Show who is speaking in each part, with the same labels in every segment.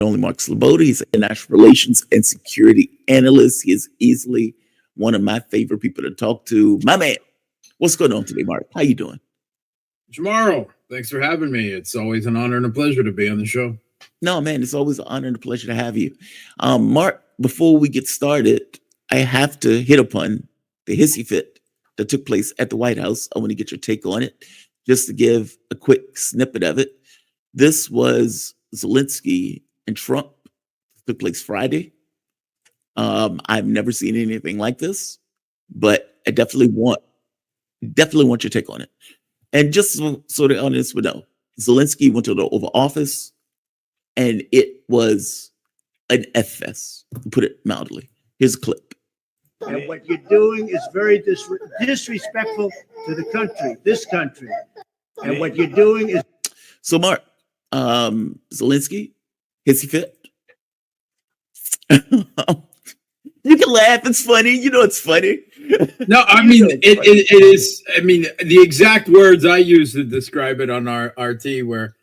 Speaker 1: only Mark Sleboda. He's an international relations and security analyst. He is easily one of my favorite people to talk to. My man, what's going on today, Mark? How you doing?
Speaker 2: Jamarl, thanks for having me. It's always an honor and a pleasure to be on the show.
Speaker 1: No, man, it's always an honor and a pleasure to have you. Mark, before we get started, I have to hit upon the hissy fit that took place at the White House. I want to get your take on it, just to give a quick snippet of it. This was Zelensky and Trump. It took place Friday. I've never seen anything like this, but I definitely want your take on it. And just so the audience would know, Zelensky went to the Oval Office, and it was an F fest, to put it mildly. Here's a clip.
Speaker 3: And what you're doing is very disrespectful to the country, this country. And what you're doing is...
Speaker 1: So, Mark, Zelensky, hissy fit? You can laugh. It's funny. You know it's funny.
Speaker 2: No, I mean, it is. I mean, the exact words I use to describe it on our RT were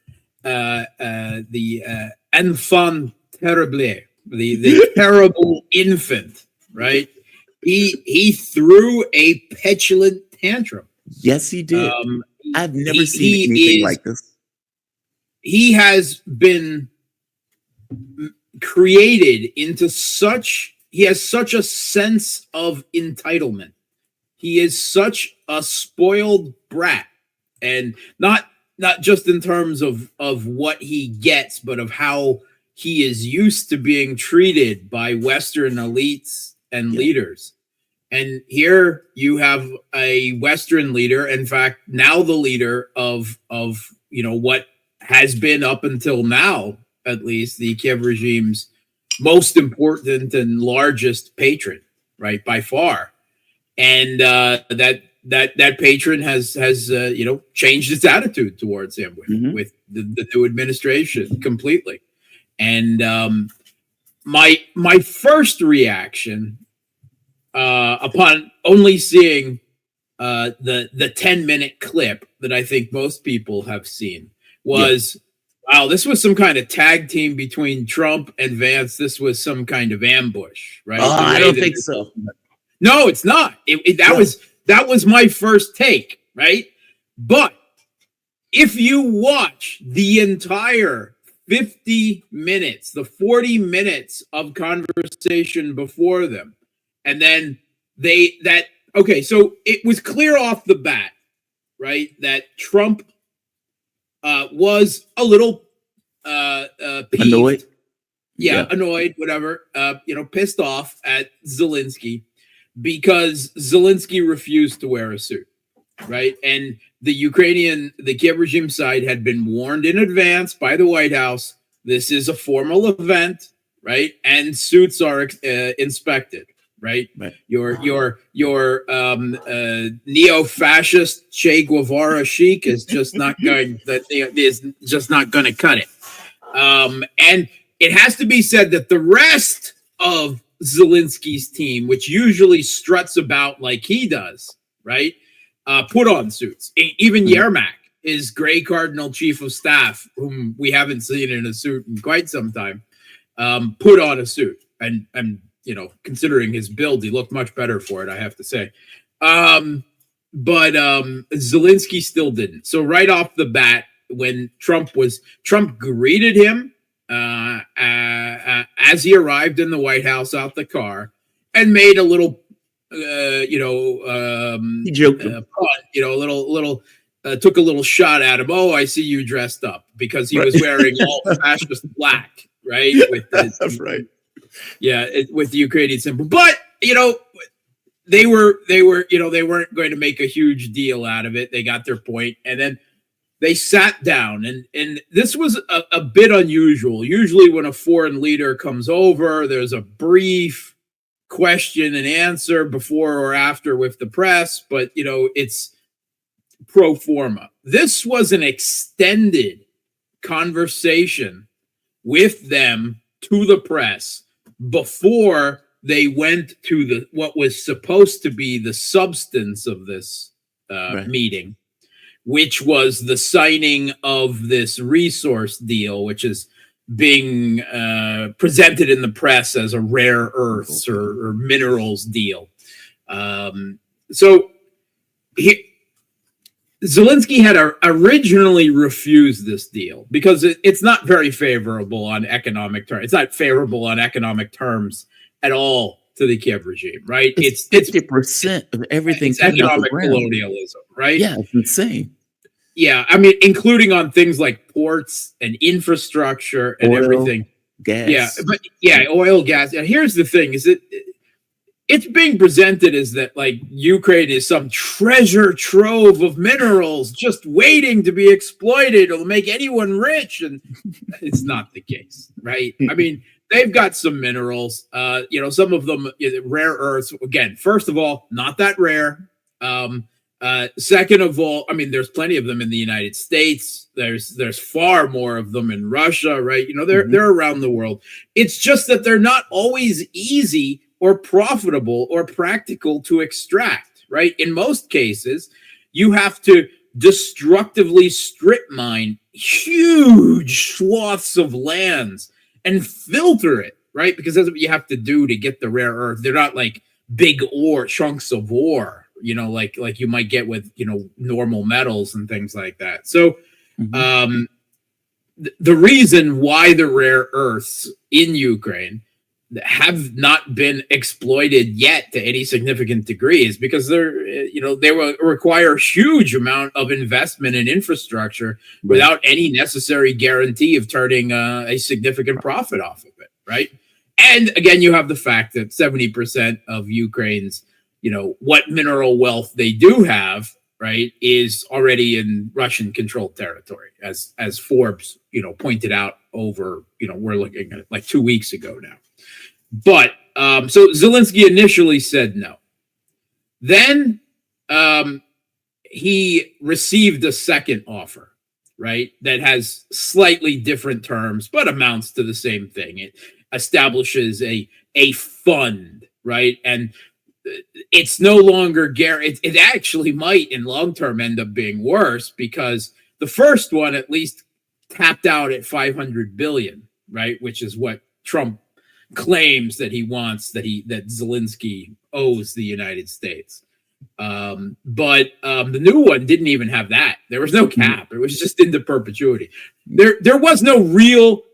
Speaker 2: the enfant terrible, the terrible infant, right? He threw a petulant tantrum.
Speaker 1: Yes, he did. I've never seen anything like this.
Speaker 2: He has been created into such... He has such a sense of entitlement. He is such a spoiled brat, and not just in terms of what he gets, but of how he is used to being treated by Western elites and leaders. And here you have a Western leader, in fact, now the leader of what has been up until now, at least, the Kiev regime's most important and largest patron, right, by far. And that patron has changed its attitude towards him with the new administration completely. And my first reaction upon only seeing the 10-minute clip that I think most people have seen was, wow, this was some kind of tag team between Trump and Vance. This was some kind of ambush, right?
Speaker 1: I don't think so.
Speaker 2: No, it's not. That was my first take, right? But if you watch the entire 50 minutes, the 40 minutes of conversation before them, and then so it was clear off the bat, right, that Trump was a little peeved.
Speaker 1: Annoyed.
Speaker 2: Annoyed, whatever, pissed off at Zelensky because Zelensky refused to wear a suit, right? And the Kiev regime side had been warned in advance by the White House, this is a formal event, right? And suits are inspected. Right? Your neo-fascist Che Guevara chic is just not going to cut it. And it has to be said that the rest of Zelensky's team, which usually struts about like he does, right, put on suits. Even Yermak, his Gray Cardinal chief of staff, whom we haven't seen in a suit in quite some time, put on a suit. And considering his build, he looked much better for it, I have to say. But Zelensky still didn't. So right off the bat, when Trump greeted him as he arrived in the White House out the car and made a little, he joked took a little shot at him. Oh, I see you dressed up, because he was wearing all fascist black, right?
Speaker 1: That's right.
Speaker 2: Yeah, with the Ukrainian symbol. But, they weren't going to make a huge deal out of it. They got their point. And then they sat down. And this was a bit unusual. Usually when a foreign leader comes over, there's a brief question and answer before or after with the press. But, it's pro forma. This was an extended conversation with them to the press before they went to what was supposed to be the substance of this meeting, which was the signing of this resource deal, which is being presented in the press as a rare earths or minerals deal. So Zelensky had originally refused this deal because it's not very favorable on economic terms. It's not favorable on economic terms at all to the Kiev regime, right?
Speaker 1: It's 50% of everything.
Speaker 2: It's economic colonialism, right?
Speaker 1: Yeah, it's insane.
Speaker 2: Yeah, I mean, including on things like ports and infrastructure and
Speaker 1: Oil,
Speaker 2: everything.
Speaker 1: Gas.
Speaker 2: Yeah, but yeah, oil, gas. And here's the thing: is it's being presented as that like Ukraine is some treasure trove of minerals just waiting to be exploited or make anyone rich, and it's not the case, right? I mean, they've got some minerals, some of them rare earths. Again, first of all, not that rare. Second of all, I mean, there's plenty of them in the United States. There's far more of them in Russia, right? They're around the world. It's just that they're not always easy or profitable or practical to extract, right? In most cases, you have to destructively strip mine huge swaths of lands and filter it, right? Because that's what you have to do to get the rare earth. They're not like big chunks of ore, like you might get with, normal metals and things like that. So the reason why the rare earths in Ukraine have not been exploited yet to any significant degree is because they will require a huge amount of investment in infrastructure without any necessary guarantee of turning a significant profit off of it, right? And again, you have the fact that 70% of Ukraine's, what mineral wealth they do have, right, is already in Russian-controlled territory, as Forbes, pointed out over, we're looking at it like 2 weeks ago now. But so Zelensky initially said no. Then he received a second offer, right, that has slightly different terms, but amounts to the same thing. It establishes a fund, right? And it's no longer it actually might in long term end up being worse because the first one at least tapped out at 500 billion, right, which is what Trump claims that he wants, that Zelensky owes the United States. But the new one didn't even have that. There was no cap. It was just into perpetuity. There was no real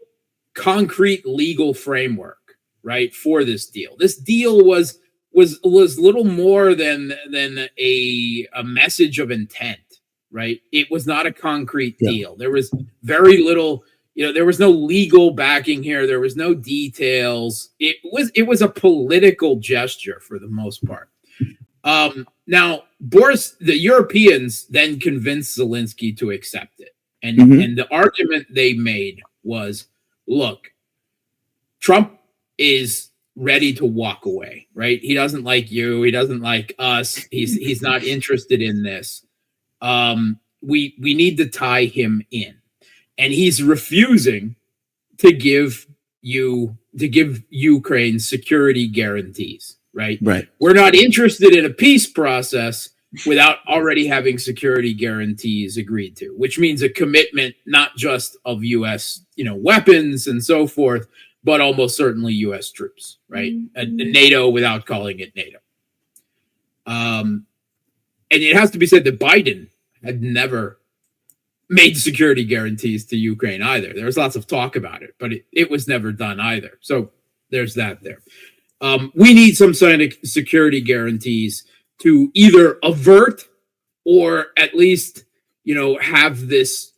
Speaker 2: concrete legal framework, right, for this deal. This deal was little more than a message of intent, right? It was not a concrete deal. There was very little, there was no legal backing here. There was no details. It was a political gesture for the most part. Now, the Europeans then convinced Zelensky to accept it. And the argument they made was, look, Trump is ready to walk away, right? He doesn't like you. He doesn't like us. He's not interested in this. We need to tie him in. And he's refusing to give Ukraine security guarantees, right?
Speaker 1: Right.
Speaker 2: We're not interested in a peace process without already having security guarantees agreed to, which means a commitment not just of U.S. weapons and so forth, but almost certainly U.S. troops, right? And NATO without calling it NATO. And it has to be said that Biden had never made security guarantees to Ukraine either. There was lots of talk about it, but it was never done either. So there's that there. We need some kind of security guarantees to either avert or at least, have this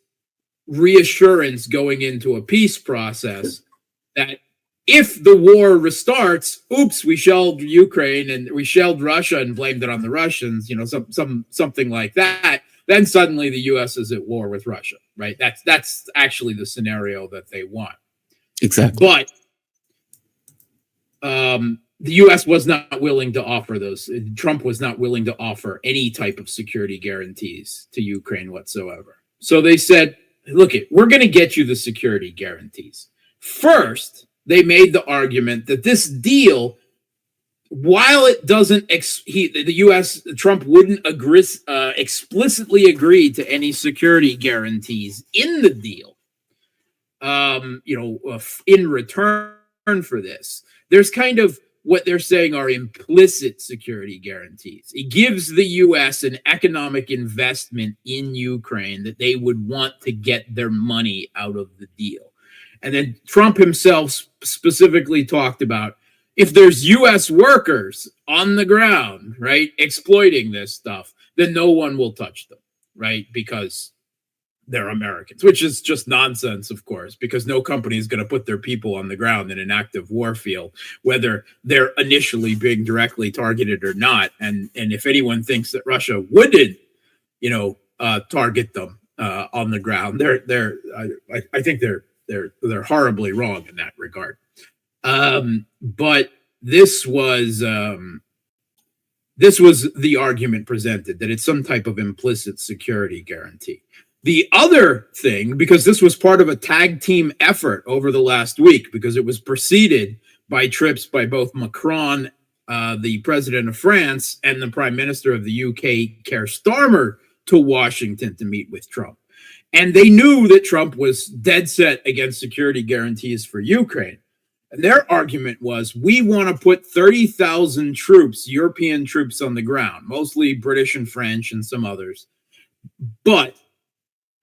Speaker 2: reassurance going into a peace process that if the war restarts, oops, we shelled Ukraine and we shelled Russia and blamed it on the Russians, something like that. Then suddenly the U.S. is at war with Russia, right? That's actually the scenario that they want.
Speaker 1: Exactly.
Speaker 2: But the U.S. was not willing to offer those. Trump was not willing to offer any type of security guarantees to Ukraine whatsoever. So they said, look, we're going to get you the security guarantees. First, they made the argument that this deal, while it doesn't, the U.S. Trump wouldn't explicitly agree to any security guarantees in the deal. in return for this. There's kind of what they're saying are implicit security guarantees. It gives the U.S. an economic investment in Ukraine that they would want to get their money out of the deal. And then Trump himself specifically talked about if there's U.S. workers on the ground, right, exploiting this stuff, then no one will touch them, right, because they're Americans, which is just nonsense, of course, because no company is going to put their people on the ground in an active war field, whether they're initially being directly targeted or not. And if anyone thinks that Russia wouldn't, target them on the ground, I think they're horribly wrong in that regard. But this was the argument presented, that it's some type of implicit security guarantee. The other thing, because this was part of a tag team effort over the last week, because it was preceded by trips by both Macron, the president of France, and the prime minister of the UK, Keir Starmer, to Washington to meet with Trump. And they knew that Trump was dead set against security guarantees for Ukraine. And their argument was, we want to put 30,000 troops, European troops, on the ground, mostly British and French and some others. But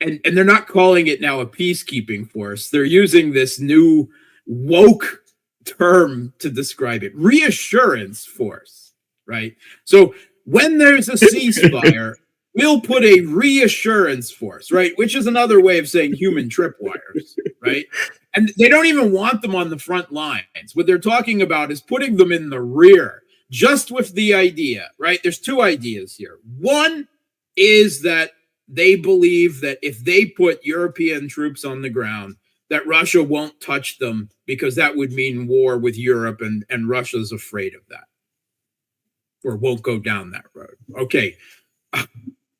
Speaker 2: And they're not calling it now a peacekeeping force. They're using this new woke term to describe it, reassurance force, right? So when there's a ceasefire, we'll put a reassurance force, right? Which is another way of saying human tripwires, right? And they don't even want them on the front lines. What they're talking about is putting them in the rear, just with the idea, right? There's two ideas here. One is that they believe that if they put European troops on the ground, that Russia won't touch them because that would mean war with Europe, and Russia's afraid of that, or won't go down that road. Okay.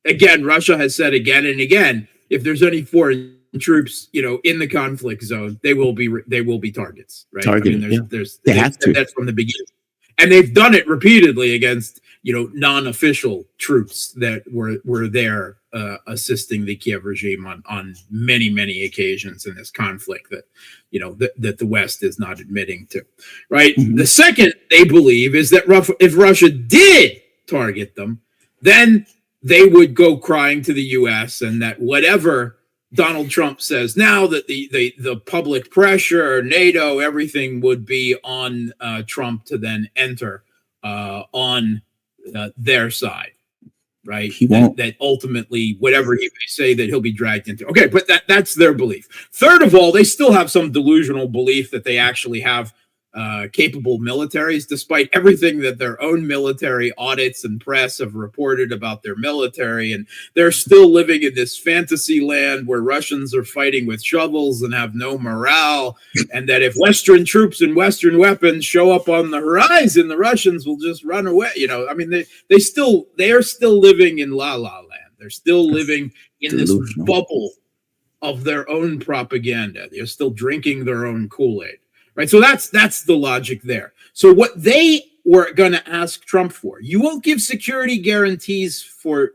Speaker 2: Again, Russia has said again and again, if there's any foreign troops, in the conflict zone, they will be targets, right?
Speaker 1: Targeted,
Speaker 2: They
Speaker 1: have to.
Speaker 2: That's from the beginning. And they've done it repeatedly against, non-official troops that were there assisting the Kiev regime on many, many occasions in this conflict that, that the West is not admitting to, right? Mm-hmm. The second they believe is that if Russia did target them, then they would go crying to the U.S. and that whatever Donald Trump says now, that the public pressure, NATO, everything would be on Trump to then enter on their side, right?
Speaker 1: He won't.
Speaker 2: That ultimately, whatever he may say, that he'll be dragged into. Okay, but that's their belief. Third of all, they still have some delusional belief that they actually have capable militaries, despite everything that their own military audits and press have reported about their military. And they're still living in this fantasy land where Russians are fighting with shovels and have no morale. And that if Western troops and Western weapons show up on the horizon, the Russians will just run away. They are still living in la la land. They're still living in this bubble of their own propaganda. They're still drinking their own Kool-Aid. Right, so that's the logic there. So what they were going to ask Trump for, you won't give security guarantees for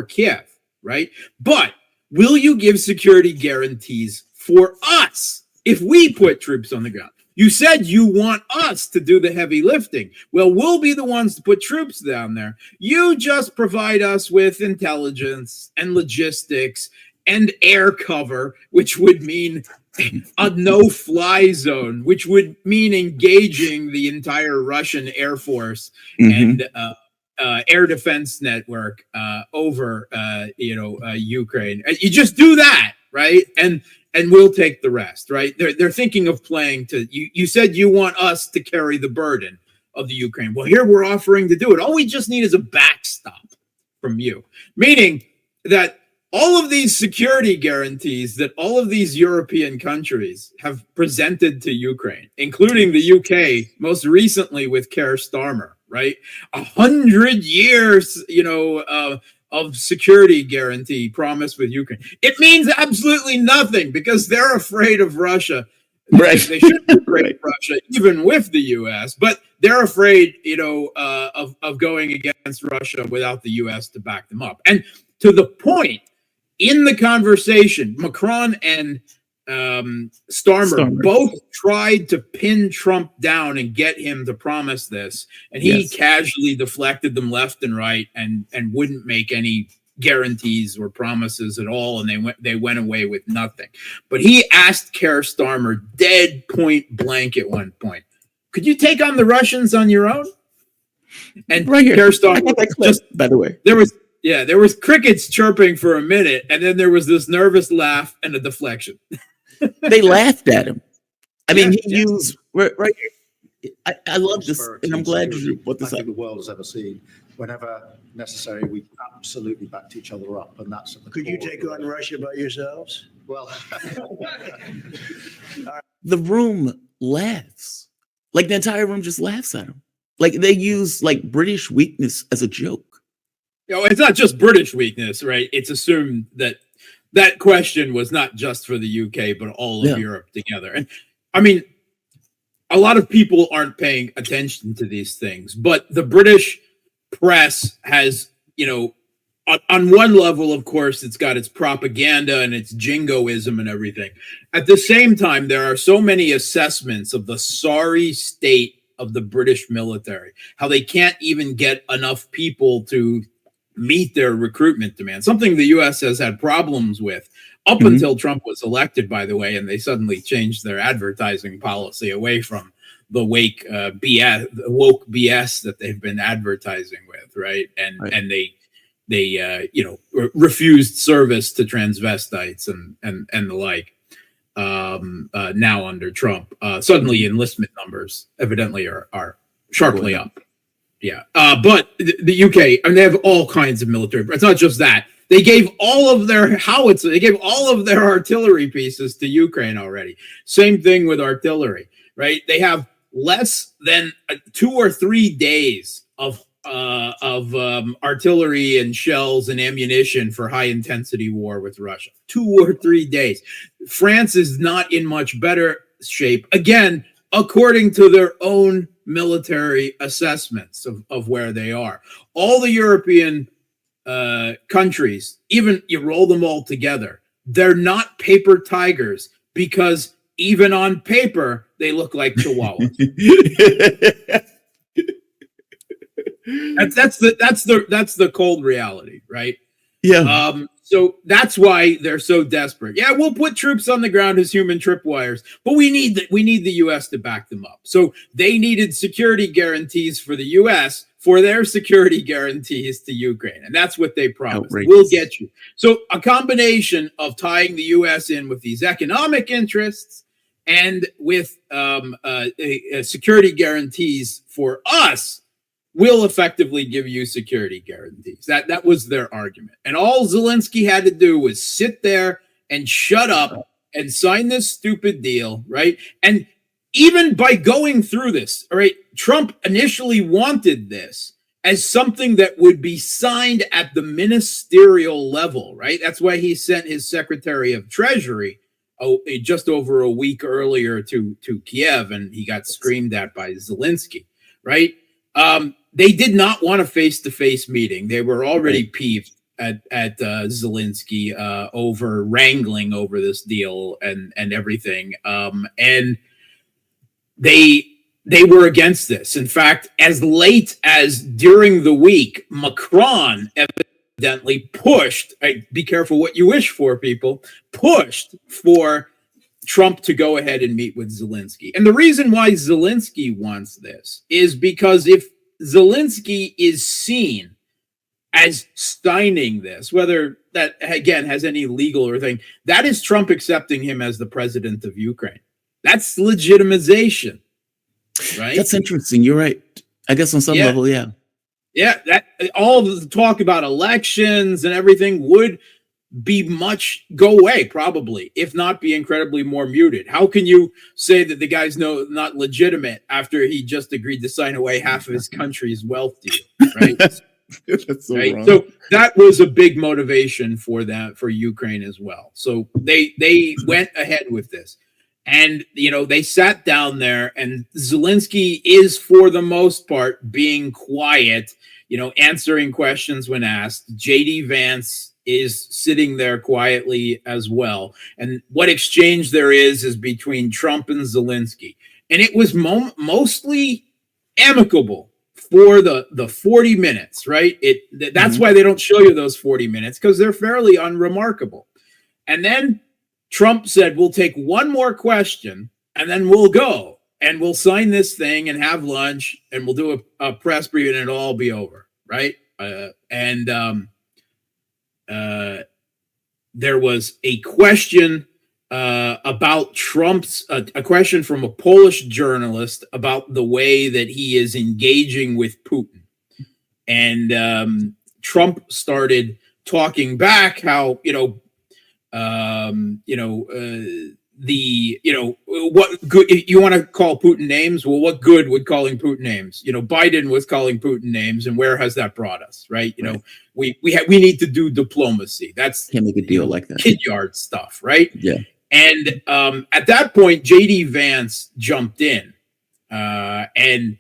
Speaker 2: Kiev, right? But will you give security guarantees for us if we put troops on the ground? You said you want us to do the heavy lifting. Well, we'll be the ones to put troops down there. You just provide us with intelligence and logistics and air cover, which would mean a no-fly zone, which would mean engaging the entire Russian Air Force and air defense network over, Ukraine. You just do that, right? And we'll take the rest, right? They're thinking of playing to. You said you want us to carry the burden of the Ukraine. Well, here we're offering to do it. All we just need is a backstop from you, meaning that all of these security guarantees that all of these European countries have presented to Ukraine, including the UK, most recently with Keir Starmer, right? 100 years, of security guarantee promised with Ukraine. It means absolutely nothing because they're afraid of Russia.
Speaker 1: Right.
Speaker 2: They shouldn't be afraid of Russia, even with the U.S., but they're afraid, of going against Russia without the U.S. to back them up. And to the point, in the conversation, Macron and Starmer both tried to pin Trump down and get him to promise this, and he casually deflected them left and right, and wouldn't make any guarantees or promises at all, and they went away with nothing. But he asked Keir Starmer dead point blank at one point, "Could you take on the Russians on your own?" And
Speaker 1: right here,
Speaker 2: Keir Starmer
Speaker 1: just by the way,
Speaker 2: there was crickets chirping for a minute, and then there was this nervous laugh and a deflection.
Speaker 1: They laughed at him. I mean, he used right here. I love this, and I'm glad you brought this up.
Speaker 4: The world has ever seen. Whenever necessary, we absolutely backed each other up, and that's.
Speaker 3: Could you take on Russia by yourselves?
Speaker 4: Well,
Speaker 1: the room laughs. Like the entire room just laughs at him. Like they use like British weakness as a joke.
Speaker 2: It's not just British weakness, right? It's assumed that question was not just for the UK, but all of Europe together. And I mean, a lot of people aren't paying attention to these things, but the British press has, on one level, of course, it's got its propaganda and its jingoism and everything. At the same time, there are so many assessments of the sorry state of the British military, how they can't even get enough people to meet their recruitment demands, something the U.S. has had problems with up until Trump was elected, by the way, and they suddenly changed their advertising policy away from the woke BS that they've been advertising with, right? And they refused service to transvestites and the like. Now under Trump, suddenly enlistment numbers evidently are sharply up. Yeah, but the UK, and they have all kinds of military. It's not just that. They gave all of their howitzers, they gave all of their artillery pieces to Ukraine already. Same thing with artillery, right? They have less than 2 or 3 days of artillery and shells and ammunition for high intensity war with Russia. 2 or 3 days. France is not in much better shape. Again, according to their own military assessments of where they are. All the European countries, even you roll them all together, they're not paper tigers because even on paper, they look like chihuahuas. That's the cold reality, right?
Speaker 1: Yeah.
Speaker 2: So that's why they're so desperate. Yeah, we'll put troops on the ground as human tripwires, but we need the U.S. to back them up. So they needed security guarantees for the U.S. for their security guarantees to Ukraine, and that's what they promised.
Speaker 1: Outrageous.
Speaker 2: We'll get you. So a combination of tying the U.S. in with these economic interests and with security guarantees for us will effectively give you security guarantees. That was their argument. And all Zelensky had to do was sit there and shut up and sign this stupid deal, right? And even by going through this, all right, Trump initially wanted this as something that would be signed at the ministerial level, right? That's why he sent his Secretary of Treasury just over a week earlier to Kiev, and he got screamed at by Zelensky, right? They did not want a face-to-face meeting. They were already peeved at Zelensky over wrangling over this deal and everything. And they were against this. In fact, as late as during the week, Macron evidently pushed, be careful what you wish for, people, pushed for Trump to go ahead and meet with Zelensky. And the reason why Zelensky wants this is because if Zelensky is seen as signing this, whether that, again, has any legal or thing, that is Trump accepting him as the president of Ukraine. That's legitimization, right?
Speaker 1: That's interesting. You're right. I guess on some level, yeah.
Speaker 2: Yeah, that all the talk about elections and everything would go away, probably, if not be incredibly more muted. How can you say that the guy's not legitimate after he just agreed to sign away half of his country's wealth to you, right?
Speaker 1: That's so
Speaker 2: right?
Speaker 1: wrong.
Speaker 2: So that was a big motivation for Ukraine as well. So they went ahead with this. And, they sat down there, and Zelensky is, for the most part, being quiet, answering questions when asked. J.D. Vance is sitting there quietly as well. And what exchange there is between Trump and Zelensky. And it was mostly amicable for the 40 minutes, right? That's why they don't show you those 40 minutes, because they're fairly unremarkable. And then Trump said, we'll take one more question and then we'll go and we'll sign this thing and have lunch and we'll do a press briefing and it'll all be over, right? There was a question about Trump's a question from a Polish journalist about the way that he is engaging with Putin, and Trump started talking back how what good you want to call Putin names? Well, what good would calling Putin names? Biden was calling Putin names, and where has that brought us? Right? We need to do diplomacy. That's
Speaker 1: Can't make a deal like that.
Speaker 2: Kid yard stuff, right?
Speaker 1: Yeah.
Speaker 2: And at that point, JD Vance jumped in, and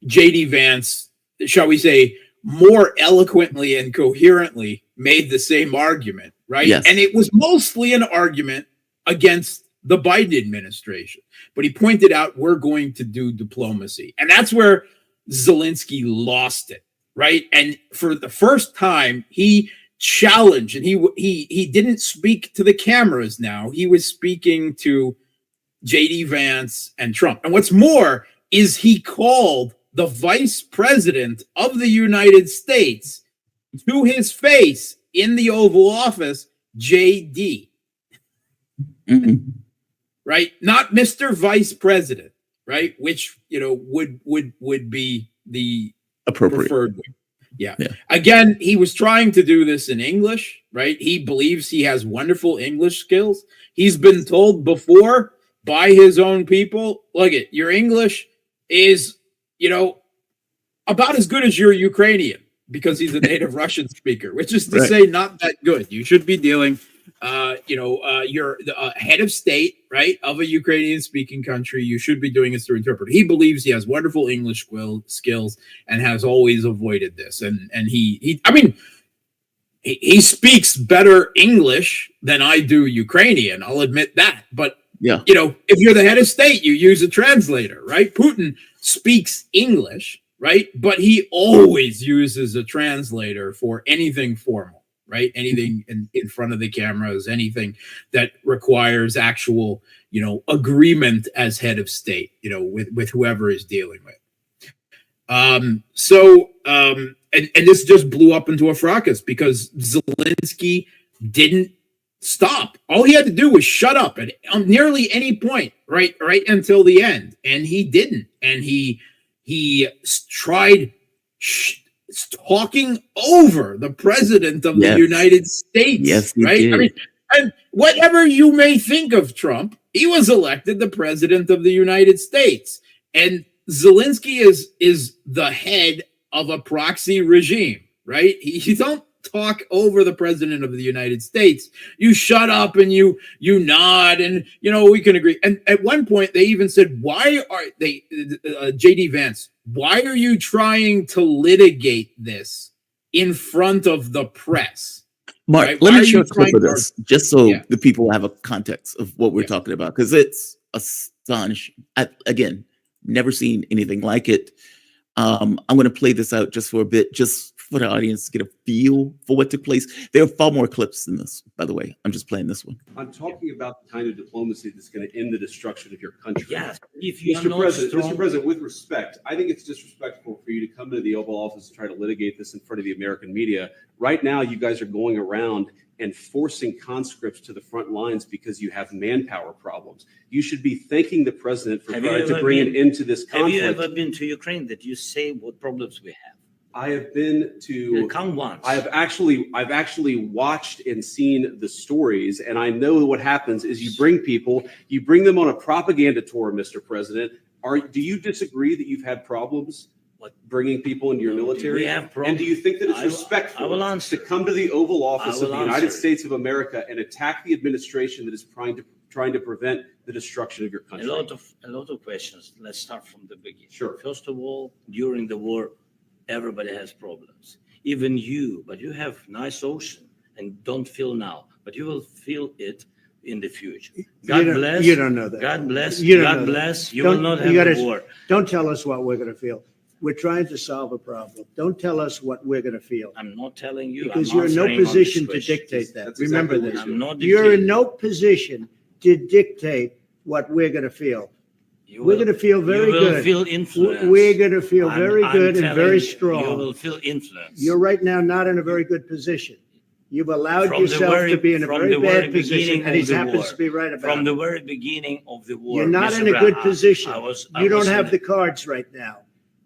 Speaker 2: JD Vance, shall we say, more eloquently and coherently made the same argument, right?
Speaker 1: Yes.
Speaker 2: And it was mostly an argument against the Biden administration. But he pointed out, we're going to do diplomacy. And that's where Zelensky lost it, right? And for the first time, he challenged, and he didn't speak to the cameras now. He was speaking to JD Vance and Trump. And what's more is he called the vice president of the United States to his face in the Oval Office, JD. Right? Not Mr. Vice President, right? Which, would be the
Speaker 1: Appropriate.
Speaker 2: preferred way. Yeah. Again, he was trying to do this in English, right? He believes he has wonderful English skills. He's been told before by his own people, look, your English is, about as good as your Ukrainian, because he's a native Russian speaker, which is to say not that good. You should be dealing, you're the head of state, right, of a Ukrainian-speaking country. You should be doing this through interpreter. He believes he has wonderful English skills and has always avoided this. And he speaks better English than I do Ukrainian. I'll admit that. But if you're the head of state, you use a translator, right? Putin speaks English, right? But he always uses a translator for anything formal, right? Anything in front of the cameras, anything that requires actual, agreement as head of state, with whoever is dealing with. And this just blew up into a fracas because Zelensky didn't stop. All he had to do was shut up at nearly any point, right until the end, and he didn't. And he tried talking over the president of the United States.
Speaker 1: Yes, he
Speaker 2: right.
Speaker 1: did.
Speaker 2: And whatever you may think of Trump, he was elected the president of the United States, and Zelensky is the head of a proxy regime, right? You don't talk over the president of the United States. You shut up and you nod, and we can agree. And at one point they even said, why are they JD Vance, why are you trying to litigate this in front of the press?
Speaker 1: Mark,
Speaker 2: right?
Speaker 1: let me show a clip of this just so the people have a context of what we're talking about, because it's astonishing. Again, never seen anything like it. I'm going to play this out just for a bit, just for the audience to get a feel for what took place. There are far more clips than this, by the way. I'm just playing this one.
Speaker 5: I'm talking about the kind of diplomacy that's going to end the destruction of your country.
Speaker 6: Yes, if you are
Speaker 5: Mr.
Speaker 6: not
Speaker 5: President,
Speaker 6: strong.
Speaker 5: Mr. President, with respect, I think it's disrespectful for you to come into the Oval Office and try to litigate this in front of the American media. Right now, you guys are going around and forcing conscripts to the front lines because you have manpower problems. You should be thanking the president for trying to bring an end to this conflict.
Speaker 6: Have you ever been to Ukraine that you say what problems we have?
Speaker 5: I have been to.
Speaker 6: Come once.
Speaker 5: I've actually watched and seen the stories, and I know what happens is you bring them on a propaganda tour, Mr. President. Do you disagree that you've had problems bringing people into your military?
Speaker 6: We have problems.
Speaker 5: And do you think that it's respectful to come to the Oval Office of the United States of America and attack the administration that is trying to prevent the destruction of your country?
Speaker 6: A lot of questions. Let's start from the beginning.
Speaker 5: Sure.
Speaker 6: First of all, during the war, everybody has problems. Even you, but you have nice ocean and don't feel now, but you will feel it in the future.
Speaker 3: You
Speaker 6: God
Speaker 3: don't-
Speaker 6: bless.
Speaker 3: you don't know that.
Speaker 6: God bless.
Speaker 3: You don't know
Speaker 6: God
Speaker 3: that.
Speaker 6: bless. You
Speaker 3: Don't-
Speaker 6: will not
Speaker 3: you
Speaker 6: have
Speaker 3: gotta-
Speaker 6: a war.
Speaker 3: Don't tell us what we're going to feel. We're trying to solve a problem. Don't tell us what we're going to feel.
Speaker 6: I'm not telling you.
Speaker 3: Because
Speaker 6: I'm
Speaker 3: you're in no
Speaker 6: answering on this
Speaker 3: position to
Speaker 6: question.
Speaker 3: dictate that.
Speaker 5: That's
Speaker 3: Remember
Speaker 5: exactly
Speaker 3: this.
Speaker 5: what
Speaker 6: I'm not
Speaker 3: You're in
Speaker 6: dictating.
Speaker 3: no position to dictate what we're going to feel.
Speaker 6: You
Speaker 3: We're
Speaker 6: will-
Speaker 3: going to feel very
Speaker 6: you will
Speaker 3: good.
Speaker 6: feel influence.
Speaker 3: We're going to feel very
Speaker 6: I'm
Speaker 3: good and
Speaker 6: telling
Speaker 3: very
Speaker 6: you,
Speaker 3: strong.
Speaker 6: You will feel influence.
Speaker 3: You're right now not in a very good position. You've allowed
Speaker 6: From the
Speaker 3: yourself
Speaker 6: very-
Speaker 3: to be in a
Speaker 6: from
Speaker 3: very
Speaker 6: the very
Speaker 3: bad position,
Speaker 6: beginning
Speaker 3: and he
Speaker 6: of the
Speaker 3: happens
Speaker 6: war.
Speaker 3: to be right about
Speaker 6: From
Speaker 3: it.
Speaker 6: the very beginning of the war.
Speaker 3: You're not
Speaker 6: Mr.
Speaker 3: in a good
Speaker 6: Brown,
Speaker 3: position.
Speaker 6: I
Speaker 3: You don't
Speaker 6: was
Speaker 3: have
Speaker 6: in-
Speaker 3: the cards right now.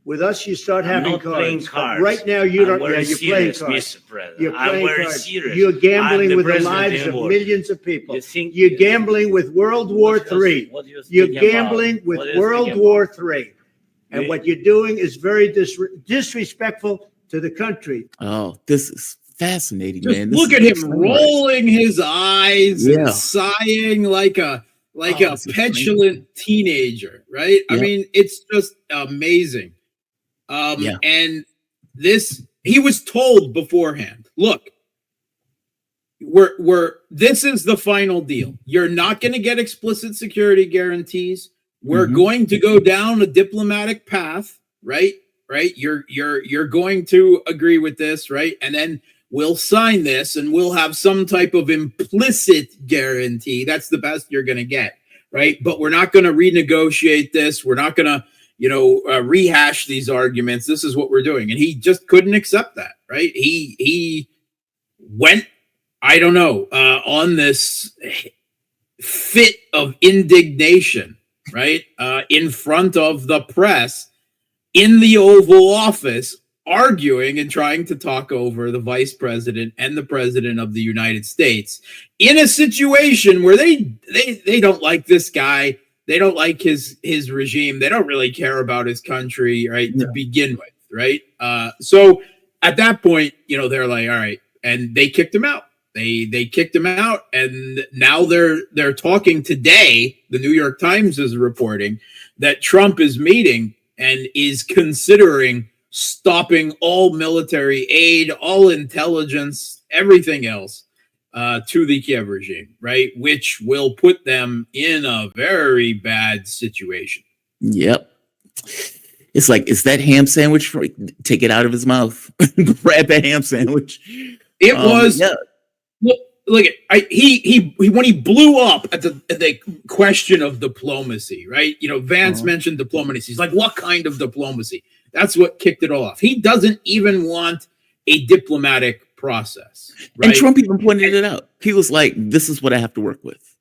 Speaker 3: With us, you start
Speaker 6: I'm
Speaker 3: having
Speaker 6: not playing
Speaker 3: cards. But
Speaker 6: cards.
Speaker 3: right now, you
Speaker 6: I'm
Speaker 3: don't.
Speaker 6: very
Speaker 3: Yeah, you're playing
Speaker 6: serious,
Speaker 3: cards.
Speaker 6: Mr. President.
Speaker 3: You're
Speaker 6: I'm
Speaker 3: playing
Speaker 6: very
Speaker 3: cards.
Speaker 6: serious.
Speaker 3: You're gambling
Speaker 6: I'm
Speaker 3: with the
Speaker 6: president
Speaker 3: lives
Speaker 6: in
Speaker 3: of
Speaker 6: war.
Speaker 3: millions of people.
Speaker 6: You think
Speaker 3: You're gambling with World War III.
Speaker 6: What do you
Speaker 3: You're
Speaker 6: think about?
Speaker 3: gambling with
Speaker 6: What do you
Speaker 3: World
Speaker 6: think
Speaker 3: War
Speaker 6: about?
Speaker 3: III. And
Speaker 6: You-
Speaker 3: what you're doing is very disrespectful to the country.
Speaker 1: Oh, this is fascinating,
Speaker 2: Just
Speaker 1: man. This
Speaker 2: look
Speaker 1: is
Speaker 2: at him
Speaker 1: excellent.
Speaker 2: rolling his eyes
Speaker 1: Yeah.
Speaker 2: and sighing like a
Speaker 1: Oh, this is
Speaker 2: petulant teenager, right? I
Speaker 1: Yep.
Speaker 2: mean, it's just amazing.
Speaker 1: Yeah.
Speaker 2: And he was told beforehand, look, this is the final deal. You're not going to get explicit security guarantees. We're
Speaker 1: Mhm.
Speaker 2: going to go down a diplomatic path, right? Right? You're going to agree with this, right? And then we'll sign this and we'll have some type of implicit guarantee. That's the best you're going to get, right? But we're not going to renegotiate this. We're not going to, rehash these arguments. This is what we're doing. And he just couldn't accept that, right? He went, I don't know, on this fit of indignation, right? In front of the press in the Oval Office, arguing and trying to talk over the vice president and the president of the United States in a situation where they don't like this guy. They don't like his regime. They don't really care about his country, right?
Speaker 1: Yeah.
Speaker 2: To begin with, right? So at that point, they're like, all right, and they kicked him out. They kicked him out, and now they're talking today. The New York Times is reporting that Trump is meeting and is considering stopping all military aid, all intelligence, everything else to the Kiev regime, right? Which will put them in a very bad situation.
Speaker 1: Yep. It's like, is that ham sandwich? Take it out of his mouth. Grab a ham sandwich.
Speaker 2: It was.
Speaker 1: Yeah.
Speaker 2: Look at he when he blew up at the question of diplomacy, right? Vance mentioned diplomacy. He's like, what kind of diplomacy? That's what kicked it off. He doesn't even want a diplomatic process, right?
Speaker 1: And Trump even pointed it out. He was like, this is what I have to work with.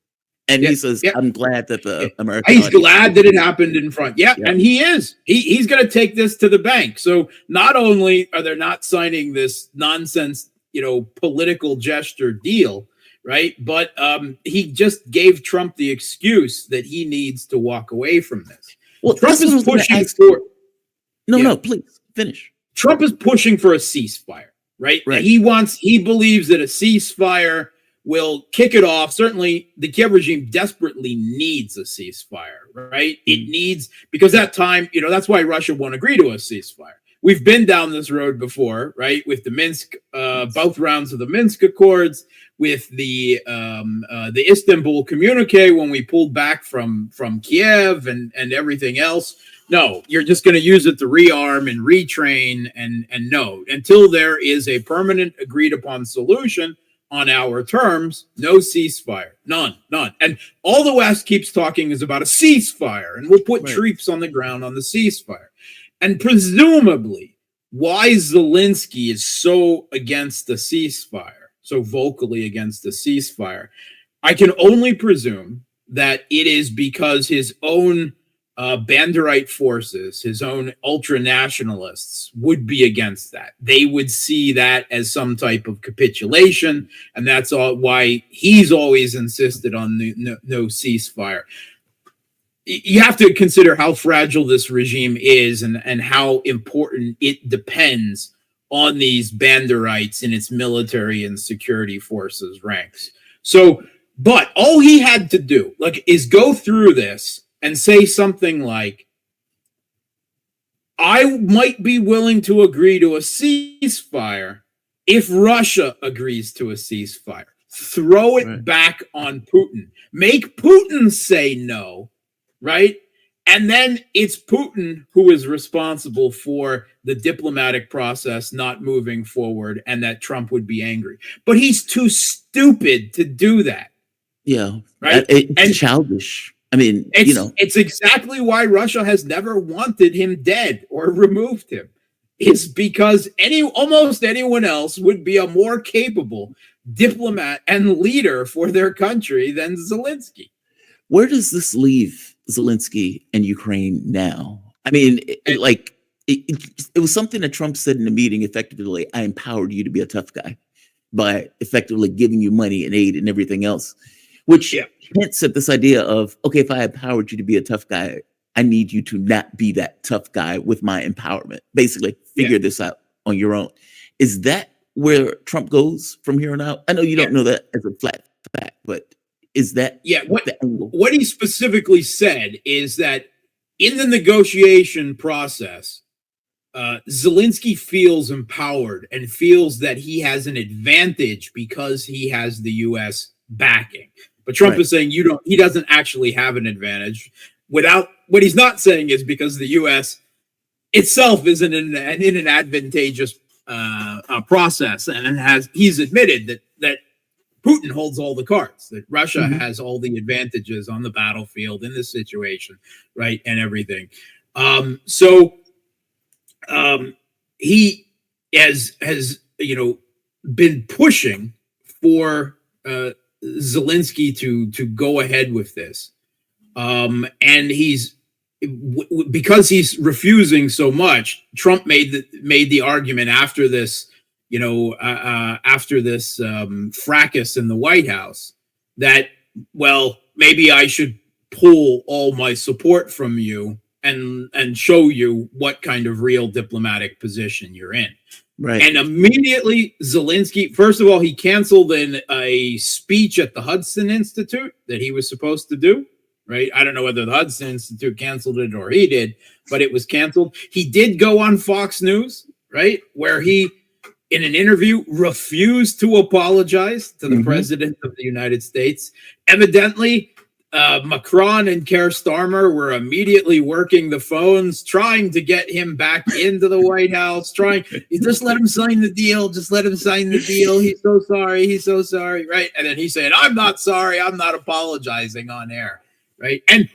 Speaker 1: And
Speaker 2: Yeah,
Speaker 1: he says,
Speaker 2: yeah.
Speaker 1: I'm glad that the American
Speaker 2: He's
Speaker 1: audience-
Speaker 2: glad that it happened in front. Yeah,
Speaker 1: Yeah.
Speaker 2: and he is. He's going to take this to the bank. So not only are they not signing this nonsense, political gesture deal, right? But he just gave Trump the excuse that he needs to walk away from this.
Speaker 1: Well,
Speaker 2: Trump
Speaker 1: that's what I
Speaker 2: is
Speaker 1: was gonna
Speaker 2: pushing
Speaker 1: ask.
Speaker 2: for.
Speaker 1: No,
Speaker 2: Yeah.
Speaker 1: no, please finish.
Speaker 2: Trump is pushing for a ceasefire, right?
Speaker 1: Right.
Speaker 2: He believes that a ceasefire will kick it off. Certainly, the Kiev regime desperately needs a ceasefire, right? It needs, because that time, that's why Russia won't agree to a ceasefire. We've been down this road before, right? With the Minsk, both rounds of the Minsk Accords, with the Istanbul communique when we pulled back from Kiev and everything else. No, you're just going to use it to rearm and retrain, and no, until there is a permanent agreed upon solution on our terms, no ceasefire, none. And all the West keeps talking is about a ceasefire, and we'll put
Speaker 1: Right.
Speaker 2: troops on the ground on the ceasefire. And presumably, why Zelensky is so against the ceasefire, so vocally against the ceasefire, I can only presume that it is because his own Banderite forces, his own ultra-nationalists, would be against that. They would see that as some type of capitulation, and that's why he's always insisted on no ceasefire. You have to consider how fragile this regime is and how important it depends on these Banderites in its military and security forces ranks. So, but all he had to do, is go through this and say something like, I might be willing to agree to a ceasefire if Russia agrees to a ceasefire, throw it
Speaker 1: Right.
Speaker 2: back on Putin. Make Putin say no, right? And then it's Putin who is responsible for the diplomatic process not moving forward, and that Trump would be angry. But he's too stupid to do that,
Speaker 1: Yeah.
Speaker 2: right?
Speaker 1: It's
Speaker 2: And
Speaker 1: childish. I mean,
Speaker 2: it's exactly why Russia has never wanted him dead or removed him. It's because almost anyone else would be a more capable diplomat and leader for their country than Zelensky.
Speaker 1: where does this leave Zelensky and Ukraine now? I mean, it was something that Trump said in the meeting. Effectively, I empowered you to be a tough guy by effectively giving you money and aid and everything else, which hints at this idea of, okay, if I empowered you to be a tough guy, I need you to not be that tough guy with my empowerment. Basically, figure this out on your own. Is that where Trump goes from here on out? I know you don't know that as a flat fact, but is that the angle?
Speaker 2: What he specifically said is that in the negotiation process, Zelensky feels empowered and feels that he has an advantage because he has the U.S. backing. But Trump is saying he doesn't actually have an advantage. What he's not saying is because the U.S. itself isn't in an advantageous process, and he's admitted that Putin holds all the cards, that Russia has all the advantages on the battlefield in this situation, right, and everything. He has been pushing for Zelensky to go ahead with this, and because he's refusing so much. Trump made the argument after this, fracas in the White House, that, well, maybe I should pull all my support from you and show you what kind of real diplomatic position you're in.
Speaker 1: Right.
Speaker 2: And immediately Zelensky, first of all, he canceled a speech at the Hudson Institute that he was supposed to do, right? I don't know whether the Hudson Institute canceled it or he did, but it was canceled. He did go on Fox News, right, where he, in an interview, refused to apologize to the president of the United States. Evidently, Macron and Keir Starmer were immediately working the phones, trying to get him back into the White House, just let him sign the deal. Just let him sign the deal. He's so sorry. He's so sorry. Right. And then he said, I'm not sorry. I'm not apologizing on air. Right. And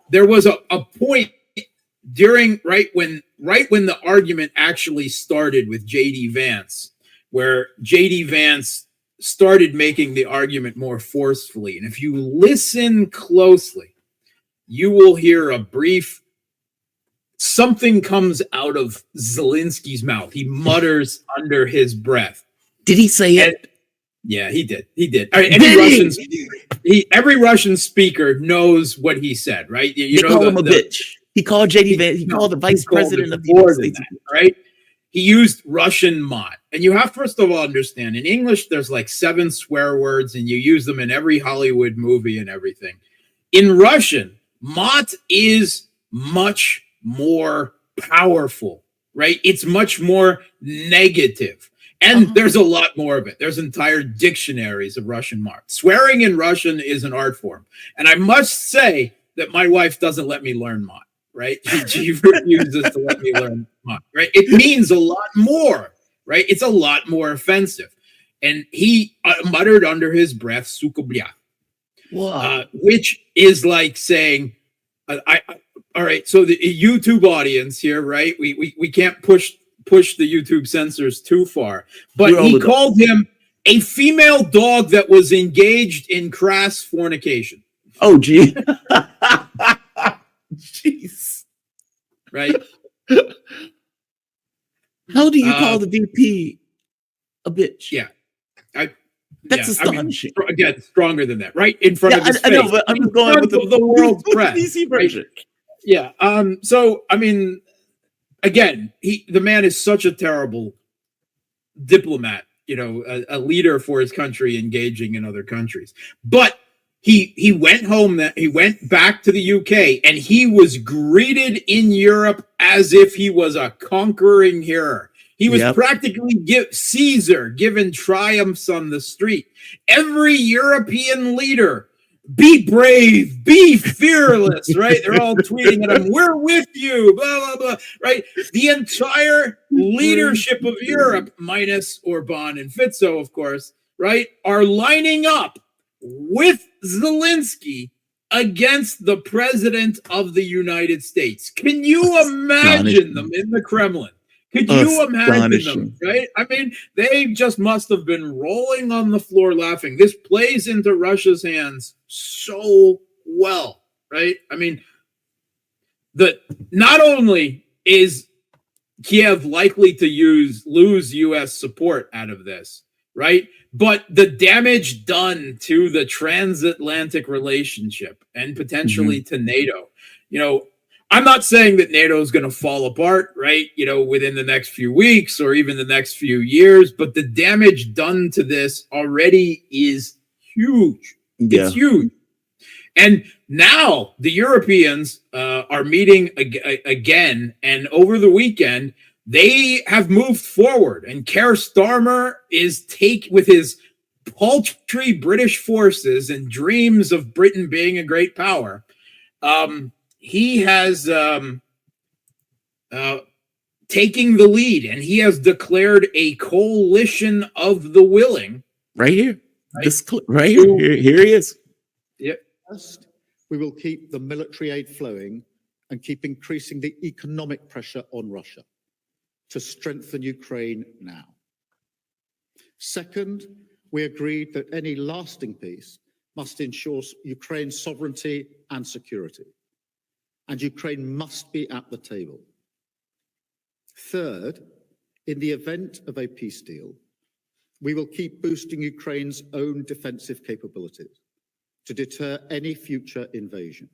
Speaker 2: there was a point during when the argument actually started with J.D. Vance, where J.D. Vance started making the argument more forcefully. And if you listen closely, you will hear a brief, something comes out of Zelensky's mouth. He mutters under his breath.
Speaker 1: Did he say it?
Speaker 2: Yeah, he did. He did. I mean, every Russian speaker knows what he said, right?
Speaker 1: They call him a bitch. He called JD Vance. He called the vice president of the United States,
Speaker 2: right? He used Russian mot. And you have, first of all, understand, in English, there's like 7 swear words, and you use them in every Hollywood movie and everything. In Russian, mot is much more powerful, right? It's much more negative. And there's a lot more of it. There's entire dictionaries of Russian mot. Swearing in Russian is an art form. And I must say that my wife doesn't let me learn mot, right? She refuses to let me learn mot, right? It means a lot more, right? It's a lot more offensive. And he muttered under his breath, "Suka bля," which is like saying, all right, so the YouTube audience here, right? We can't push the YouTube censors too far, but he called him a female dog that was engaged in crass fornication.
Speaker 1: Oh, gee. Jeez.
Speaker 2: Right?
Speaker 1: How do you call the VP a bitch?
Speaker 2: Yeah.
Speaker 1: That's astonishing.
Speaker 2: I mean, again, stronger than that, right? In front of his face.
Speaker 1: I know, but I'm going with
Speaker 2: the world's press.
Speaker 1: DC version.
Speaker 2: Right? Yeah. So, I mean, again, the man is such a terrible diplomat, a leader for his country engaging in other countries. But he went home, he went back to the UK, and he was greeted in Europe as if he was a conquering hero. He was
Speaker 1: Yep.
Speaker 2: practically Caesar given triumphs on the street. Every European leader, be brave, be fearless, right? They're all tweeting at him, we're with you, blah, blah, blah, right? The entire leadership of Europe, minus Orban and Fitzo, of course, right, are lining up with Zelensky against the president of the United States. Can you imagine them in the Kremlin? Could you imagine them, right? I mean, they just must have been rolling on the floor laughing. This plays into Russia's hands so well, right? I mean, not only is Kiev likely to lose U.S. support out of this, right? But the damage done to the transatlantic relationship and potentially to NATO, I'm not saying that NATO is going to fall apart, right? Within the next few weeks or even the next few years, but the damage done to this already is huge.
Speaker 1: Yeah.
Speaker 2: It's huge. And now the Europeans are meeting again, and over the weekend, they have moved forward, and Keir Starmer is with his paltry British forces and dreams of Britain being a great power. He has taking the lead, and he has declared a coalition of the willing.
Speaker 1: Right here.
Speaker 2: Right.
Speaker 1: This right here. Here he is.
Speaker 2: Yep.
Speaker 4: First, we will keep the military aid flowing and keep increasing the economic pressure on Russia to strengthen Ukraine now. Second, we agreed that any lasting peace must ensure Ukraine's sovereignty and security, and Ukraine must be at the table. Third, in the event of a peace deal, we will keep boosting Ukraine's own defensive capabilities to deter any future invasion.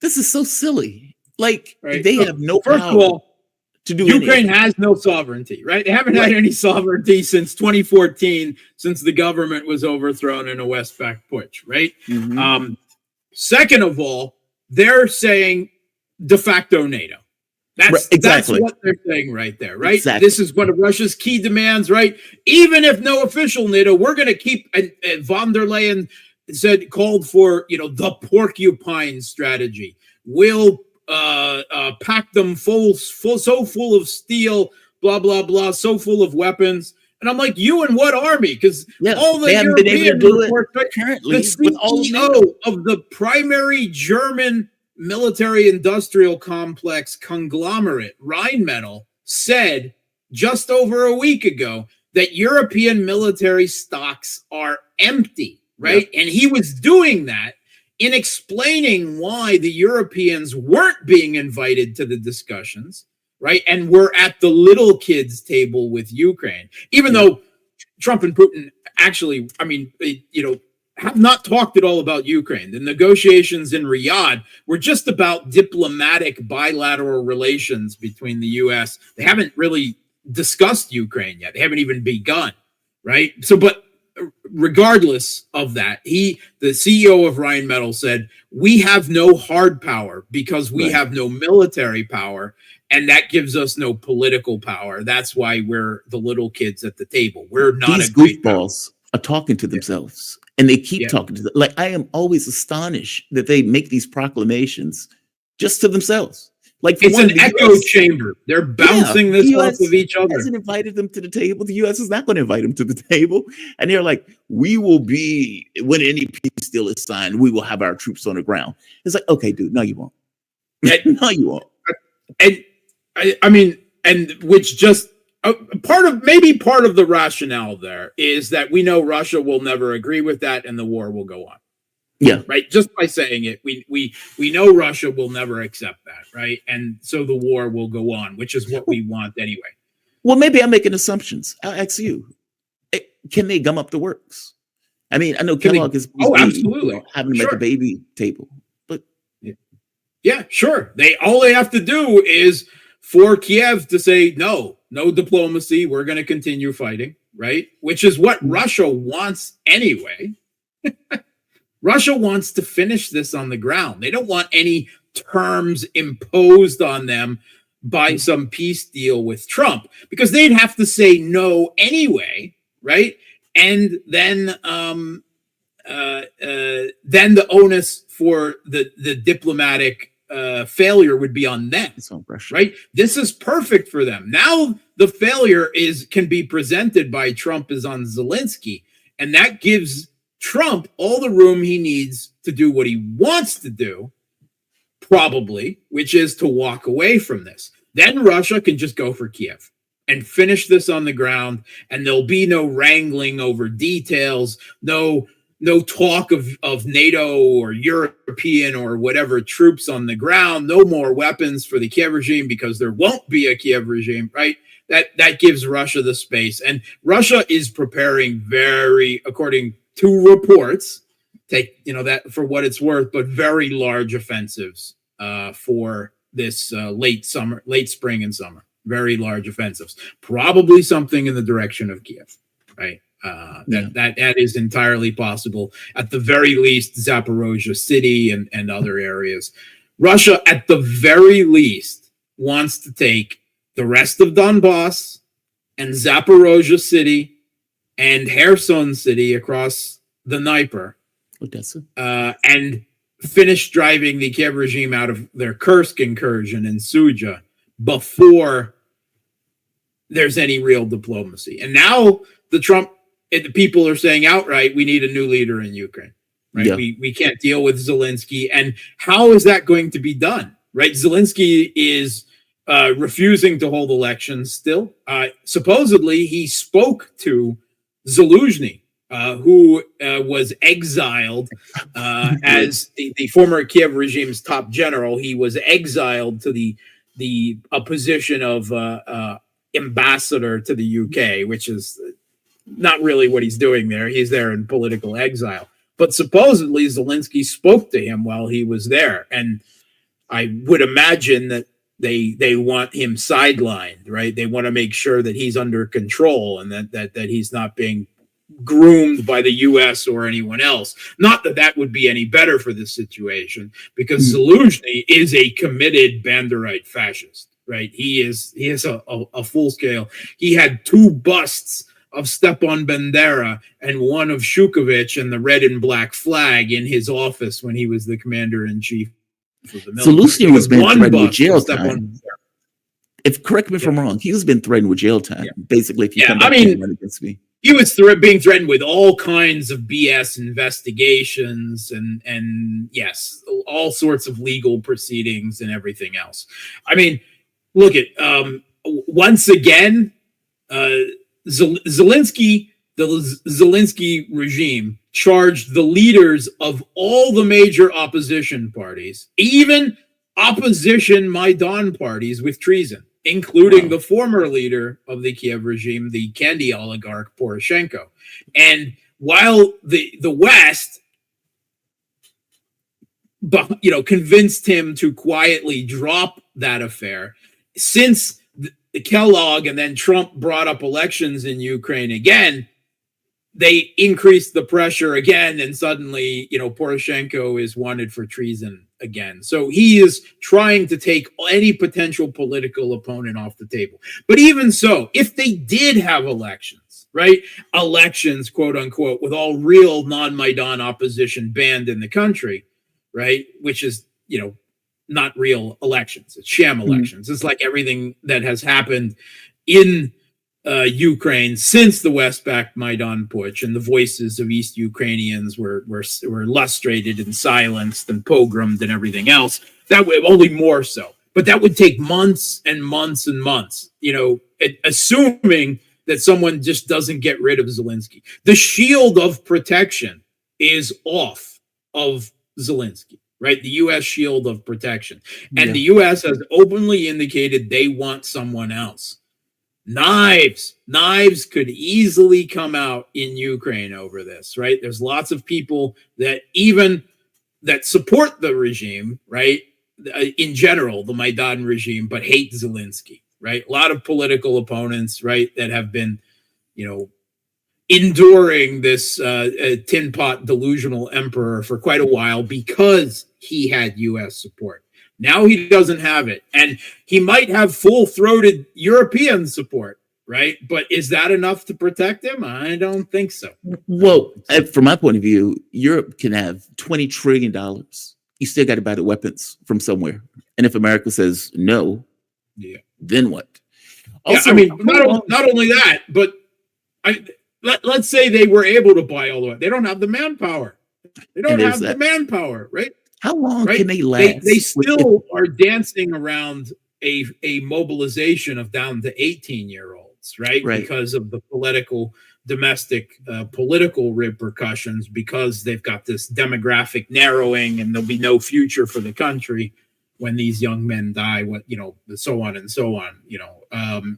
Speaker 1: This is so silly. Like,
Speaker 2: Right.
Speaker 1: they have no
Speaker 2: First
Speaker 1: power
Speaker 2: of all,
Speaker 1: to do
Speaker 2: Ukraine
Speaker 1: anything.
Speaker 2: has no sovereignty, right? They haven't had any sovereignty since 2014, since the government was overthrown in a Westpac putsch, right?
Speaker 1: Mhm.
Speaker 2: Second of all, they're saying de facto NATO.
Speaker 1: Right, exactly.
Speaker 2: That's what they're saying right there, right?
Speaker 1: Exactly.
Speaker 2: This is one of Russia's key demands, right? Even if no official NATO, we're going to keep. And von der Leyen called for, the porcupine strategy. We'll pack them so full of steel, blah blah blah, so full of weapons. And I'm like, you and what army? Because all the
Speaker 1: they haven't been able to
Speaker 2: European
Speaker 1: do
Speaker 2: reports,
Speaker 1: it
Speaker 2: right?
Speaker 1: currently
Speaker 2: The
Speaker 1: with all of
Speaker 2: CEO
Speaker 1: NATO.
Speaker 2: of the primary German military industrial complex conglomerate, Rheinmetall, said just over a week ago that European military stocks are empty, right? And he was doing that in explaining why the Europeans weren't being invited to the discussions, right? And were at the little kids table with Ukraine, even though Trump and Putin actually, have not talked at all about Ukraine. The negotiations in Riyadh were just about diplomatic bilateral relations between the U.S. They haven't really discussed Ukraine yet. They haven't even begun, right? So, but regardless of that, the CEO of Rheinmetall said, we have no hard power because we have no military power, and that gives us no political power. That's why we're the little kids at the table. We're not
Speaker 1: These
Speaker 2: a great
Speaker 1: goofballs are talking to themselves, and they keep talking to them. Like, I am always astonished that they make these proclamations just to themselves. Like,
Speaker 2: it's an echo chamber. They're bouncing this off of each other.
Speaker 1: Hasn't invited them to the table. The U.S. is not going to invite them to the table. And they're like, we will be, when any peace deal is signed, we will have our troops on the ground. It's like, okay, dude, no, you won't. No, you won't.
Speaker 2: And I mean, and which just part of the rationale there is that we know Russia will never agree with that, and the war will go on.
Speaker 1: Yeah.
Speaker 2: Right. Just by saying it, we know Russia will never accept that. Right. And so the war will go on, which is what we want anyway.
Speaker 1: Well, maybe I'm making assumptions. I'll ask you, can they gum up the works? I mean, I know Kellogg is
Speaker 2: absolutely
Speaker 1: having them at the baby table, but
Speaker 2: yeah, sure. All they have to do is for Kiev to say no diplomacy. We're going to continue fighting. Right. Which is what Russia wants anyway. Russia wants to finish this on the ground. They don't want any terms imposed on them by some peace deal with Trump, because they'd have to say no anyway, right? And then the onus for the diplomatic failure would be on them, right? This is perfect for them. Now the failure can be presented by Trump as on Zelensky, and that gives Trump all the room he needs to do what he wants to do, probably, which is to walk away from this. Then Russia can just go for Kiev and finish this on the ground, and there'll be no wrangling over details, no talk of NATO or European or whatever troops on the ground, no more weapons for the Kiev regime, because there won't be a Kiev regime, right? That gives Russia the space. And Russia is preparing according to reports, take that for what it's worth, but very large offensives for this late spring and summer. Very large offensives, probably something in the direction of Kiev, right? That is entirely possible. At the very least, Zaporozhye city and other areas. Russia, at the very least, wants to take the rest of Donbass and Zaporozhye city and Kherson city across the Dnieper,
Speaker 1: Odessa,
Speaker 2: and finish driving the Kiev regime out of their Kursk incursion in Suja before there's any real diplomacy. And now the people are saying outright, we need a new leader in Ukraine, right? Yeah. We can't deal with Zelensky. And how is that going to be done, right? Zelensky is refusing to hold elections still. Supposedly, he spoke to Zaluzhny, who was exiled as the former Kiev regime's top general. He was exiled to a position of ambassador to the UK, which is not really what he's doing there. He's there in political exile. But supposedly Zelensky spoke to him while he was there. And I would imagine that they want him sidelined, right? They want to make sure that he's under control and that he's not being groomed by the US or anyone else. Not that would be any better for this situation, because Zaluzhny is a committed Banderite fascist, right? He is a full scale. He had 2 busts of Stepan Bandera and one of Shukovich and the red and black flag in his office when he was the commander-in-chief of the military.
Speaker 1: Zaluzhny has been threatened with jail time. Correct me if I'm wrong, he's been threatened with jail time. Basically, if you come back against me.
Speaker 2: He was being threatened with all kinds of BS investigations and yes, all sorts of legal proceedings and everything else. I mean, look at once again, Zelensky, the Zelensky regime charged the leaders of all the major opposition parties, even opposition Maidan parties, with treason, including the former leader of the Kiev regime, the candy oligarch Poroshenko. And while the West, convinced him to quietly drop that affair, since the Kellogg and then Trump brought up elections in Ukraine again, they increased the pressure again, and suddenly, Poroshenko is wanted for treason again. So he is trying to take any potential political opponent off the table. But even so, if they did have elections, right? Elections, quote unquote, with all real non-Maidan opposition banned in the country, right? Which is, not real elections. It's sham elections. It's like everything that has happened in Ukraine since the West-backed Maidan putsch, and the voices of East Ukrainians were lustrated and silenced and pogromed and everything else. That way, only more so. But that would take months and months and months, assuming that someone just doesn't get rid of Zelensky. The shield of protection is off of Zelensky, right? The U.S. shield of protection. And the U.S. has openly indicated they want someone else. Knives could easily come out in Ukraine over this, right? There's lots of people that support the regime, right? In general, the Maidan regime, but hate Zelensky, right? A lot of political opponents, right, that have been, enduring this tin pot delusional emperor for quite a while because he had U.S. support. Now he doesn't have it. And he might have full-throated European support, right? But is that enough to protect him? I don't think so.
Speaker 1: Well, from my point of view, Europe can have $20 trillion. You still got to buy the weapons from somewhere. And if America says no, then what?
Speaker 2: Also, I mean, not only that, but let's say they were able to buy all the way. They don't have the manpower. They don't have the manpower, right?
Speaker 1: How long can they last?
Speaker 2: They still are dancing around a mobilization of down to 18-year-olds, right? Because of the domestic political repercussions, because they've got this demographic narrowing and there'll be no future for the country when these young men die, so on and so on.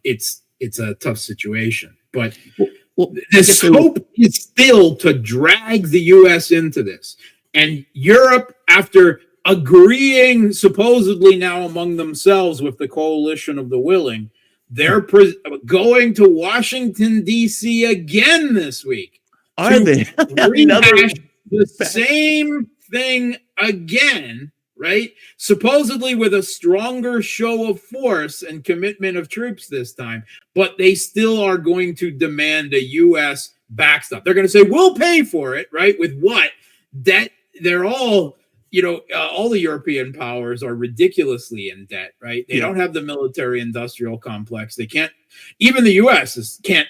Speaker 2: It's a tough situation. But this hope is still to drag the U.S. into this. And Europe, after agreeing supposedly now among themselves with the coalition of the willing, they're going to Washington, D.C. again this week.
Speaker 1: Are they?
Speaker 2: Rehash the same thing again, right? Supposedly with a stronger show of force and commitment of troops this time, but they still are going to demand a U.S. backstop. They're going to say, we'll pay for it, right? With what? Debt. They're all, all the European powers are ridiculously in debt, right? They don't have the military industrial complex. They can't, even the U.S. can't.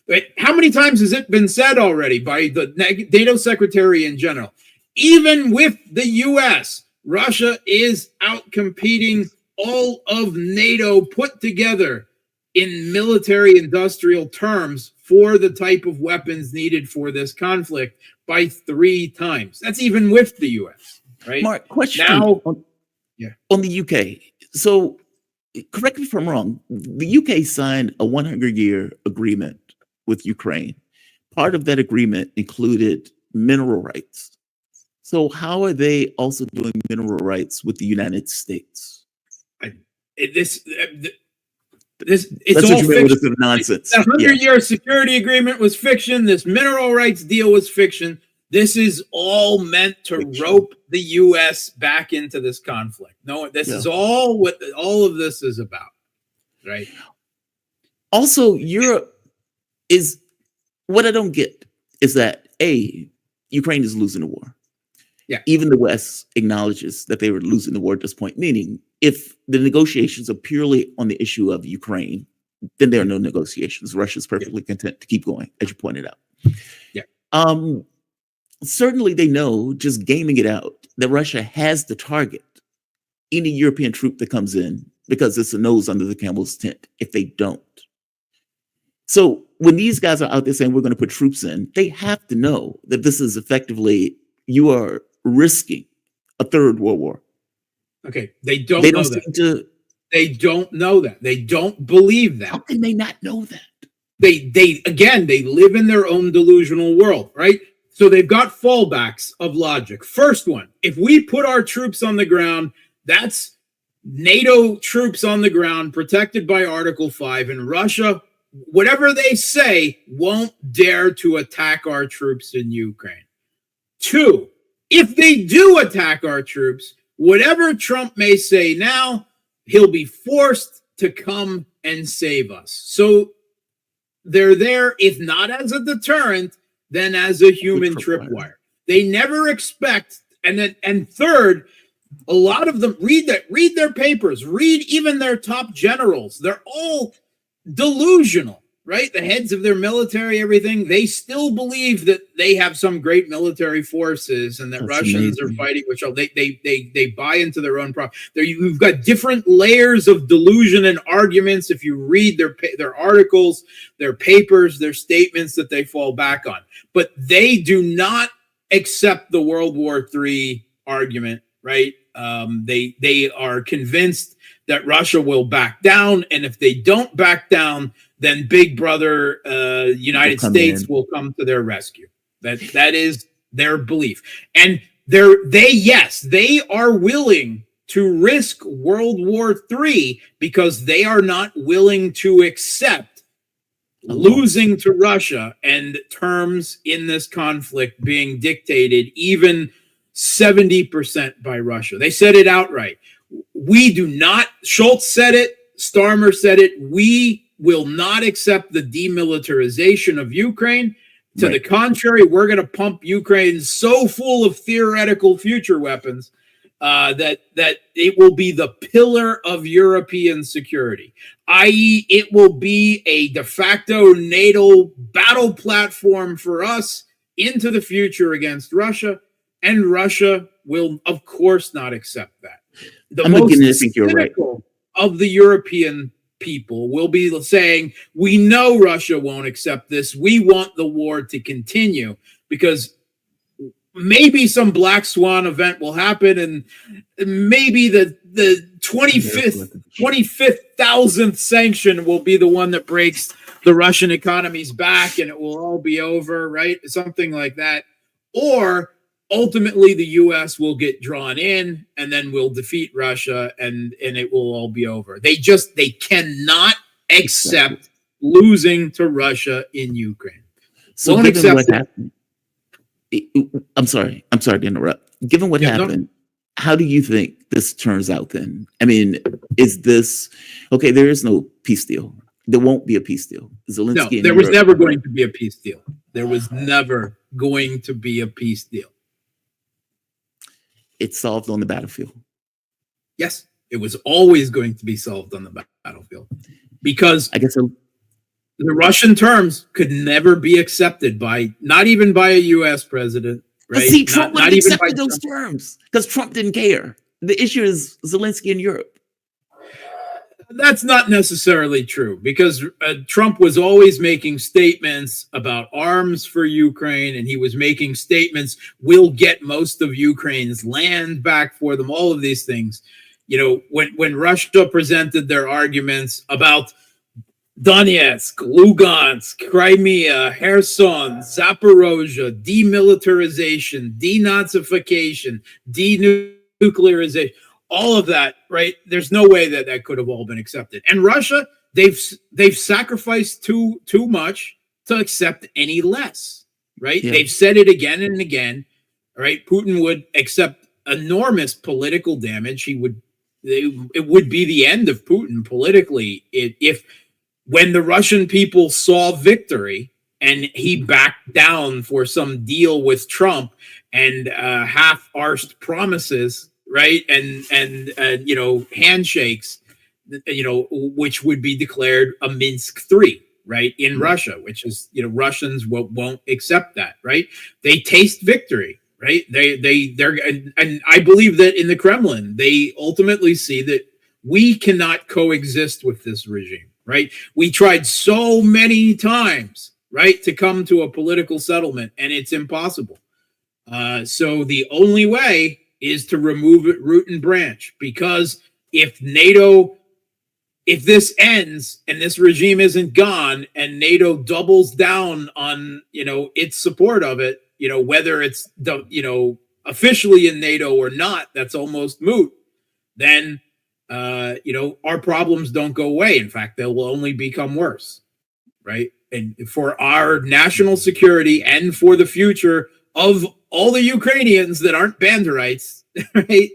Speaker 2: Right? How many times has it been said already by the NATO Secretary in General? Even with the U.S., Russia is outcompeting all of NATO put together in military industrial terms for the type of weapons needed for this conflict by 3 times. That's even with the U.S., right?
Speaker 1: Mark, question
Speaker 2: now,
Speaker 1: on the UK. So correct me if I'm wrong. The UK signed a 100-year agreement with Ukraine. Part of that agreement included mineral rights. So how are they also doing mineral rights with the United States?
Speaker 2: It's
Speaker 1: That's
Speaker 2: all
Speaker 1: what you mean with this nonsense.
Speaker 2: The 100-year security agreement was fiction. This mineral rights deal was fiction. This is all meant to rope the U.S. back into this conflict. No, this is all what all of this is about, right?
Speaker 1: Also, Europe is, what I don't get is that Ukraine is losing the war.
Speaker 2: Yeah.
Speaker 1: Even the West acknowledges that they were losing the war at this point, meaning if the negotiations are purely on the issue of Ukraine, then there are no negotiations. Russia's perfectly content to keep going, as you pointed out.
Speaker 2: Yeah.
Speaker 1: Certainly they know, just gaming it out, that Russia has to target any European troop that comes in because it's a nose under the camel's tent if they don't. So when these guys are out there saying we're going to put troops in, they have to know that this is effectively, you are risking a third world war.
Speaker 2: Okay, they don't know that. They don't know that. They don't believe that.
Speaker 1: How can they not know that?
Speaker 2: They live in their own delusional world, right? So they've got fallbacks of logic. First one, if we put our troops on the ground, that's NATO troops on the ground protected by Article 5, and Russia, whatever they say, won't dare to attack our troops in Ukraine. 2, if they do attack our troops, whatever Trump may say now, he'll be forced to come and save us. So they're there, if not as a deterrent, then as a human tripwire. They never expect, and third, a lot of them read their papers, read even their top generals. They're all delusional, right? The heads of their military, everything, they still believe that they have some great military forces and that Russians are fighting with they buy into their own problem. You've got different layers of delusion and arguments if you read their articles, their papers, their statements that they fall back on. But they do not accept the World War III argument, right? They are convinced that Russia will back down, and if they don't back down, then Big Brother United States will come to their rescue. That is their belief, and they are willing to risk World War III because they are not willing to accept losing to Russia and terms in this conflict being dictated even 70% by Russia. They said it outright. We do not, Schultz said it, Starmer said it, we will not accept the demilitarization of Ukraine. To the contrary, we're going to pump Ukraine so full of theoretical future weapons that it will be the pillar of European security, i.e., it will be a de facto NATO battle platform for us into the future against Russia, and Russia will, of course, not accept that. The
Speaker 1: I'm
Speaker 2: most
Speaker 1: beginning to think you're right.
Speaker 2: cynical of the European people will be saying, we know Russia won't accept this. We want the war to continue, because maybe some black swan event will happen, and maybe the 25,000th sanction will be the one that breaks the Russian economy's back, and it will all be over, right? Something like that. Or ultimately the US will get drawn in, and then we'll defeat Russia, and it will all be over. They cannot accept losing to Russia in Ukraine.
Speaker 1: So
Speaker 2: Won't
Speaker 1: given what
Speaker 2: accept it.
Speaker 1: happened, I'm sorry to interrupt. Given what happened, how do you think this turns out then? I mean, is this, okay, there is no peace deal. There won't be a peace deal. Zelensky
Speaker 2: No, there was never going to be a peace deal. There was never going to be a peace deal.
Speaker 1: It's solved on the battlefield.
Speaker 2: Yes, it was always going to be solved on the battlefield, because
Speaker 1: I guess
Speaker 2: the Russian terms could never be accepted by, not even by a U.S. president. Right?
Speaker 1: But see, Trump would have
Speaker 2: even
Speaker 1: accepted those terms because Trump didn't care. The issue is Zelensky in Europe.
Speaker 2: That's not necessarily true, because Trump was always making statements about arms for Ukraine, and he was making statements, we'll get most of Ukraine's land back for them, all of these things. You know, when Russia presented their arguments about Donetsk, Lugansk, Crimea, Kherson, Zaporozhye, demilitarization, denazification, denuclearization, all of that, right? There's no way that could have all been accepted. And Russia, they've sacrificed too much to accept any less, right?
Speaker 1: Yeah.
Speaker 2: They've said it again and again, right? Putin would accept enormous political damage. It would be the end of Putin politically if when the Russian people saw victory and he backed down for some deal with Trump and half-arsed promises, right? And you know, handshakes, you know, which would be declared a Minsk III, right? In Russia, which is, you know, Russians won't accept that, right? They taste victory, right? They're and I believe that in the Kremlin, they ultimately see that we cannot coexist with this regime, right? We tried so many times, right, to come to a political settlement, and it's impossible. So the only way is to remove it root and branch, because if this ends and this regime isn't gone and NATO doubles down on, you know, its support of it, you know, whether it's you know, officially in NATO or not, that's almost moot. Then you know, our problems don't go away. In fact, they will only become worse, right? And for our national security and for the future of all the Ukrainians that aren't Banderites, right?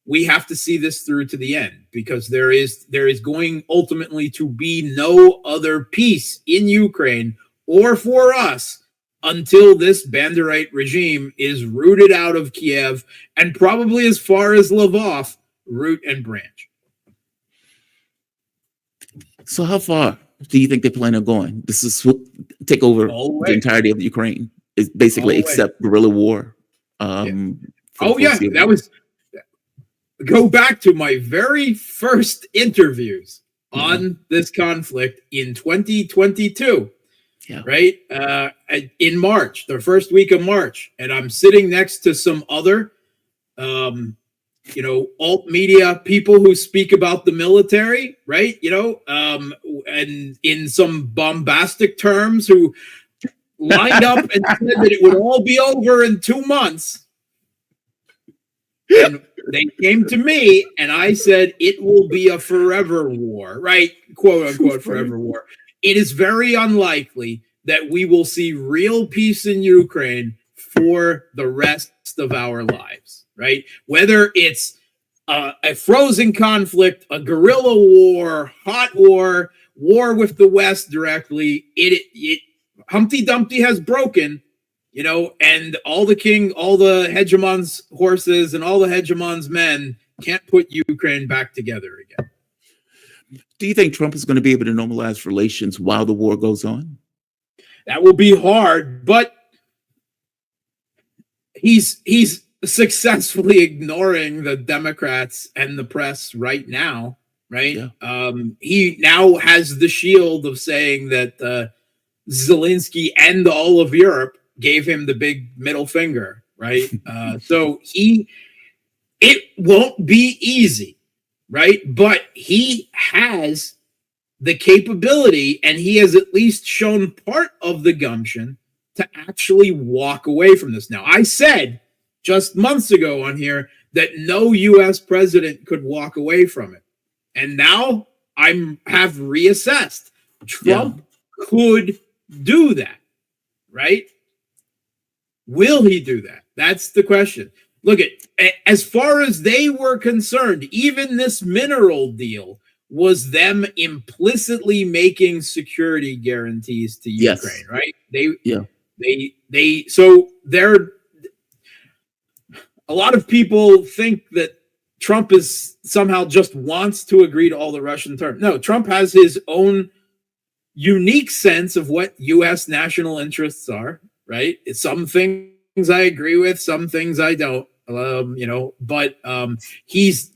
Speaker 2: We have to see this through to the end, because there is going ultimately to be no other peace in Ukraine or for us until this Banderite regime is rooted out of Kiev, and probably as far as Lvov, root and branch.
Speaker 1: So how far do you think they plan on going? This is take over the entirety of Ukraine. Is basically accept guerrilla war.
Speaker 2: That was, go back to my very first interviews on this conflict in 2022.
Speaker 1: Yeah.
Speaker 2: Right? In March, the first week of March. And I'm sitting next to some other, you know, alt media people who speak about the military, right? You know, and in some bombastic terms, who lined up and said that it would all be over in 2 months. And they came to me and I said, it will be a forever war, right? Quote unquote, forever war. It is very unlikely that we will see real peace in Ukraine for the rest of our lives, right? Whether it's a frozen conflict, a guerrilla war, hot war, war with the West directly. It Humpty Dumpty has broken, and all the hegemon's horses and all the hegemon's men can't put Ukraine back together again.
Speaker 1: Do you think Trump is going to be able to normalize relations while the war goes on?
Speaker 2: That will be hard, but he's successfully ignoring the Democrats and the press right now, right? Yeah. He now has the shield of saying that Zelensky and all of Europe gave him the big middle finger, right? So it won't be easy, right? But he has the capability, and he has at least shown part of the gumption to actually walk away from this. Now, I said just months ago on here that no U.S. president could walk away from it. And now I have reassessed. Trump could do that, right? Will he do that? That's the question. Look, as far as they were concerned, even this mineral deal was them implicitly making security guarantees to Ukraine, right? A lot of people think that Trump is somehow just wants to agree to all the Russian terms. No, Trump has his own unique sense of what U.S. national interests are, right? Some things I agree with, some things I don't, but he's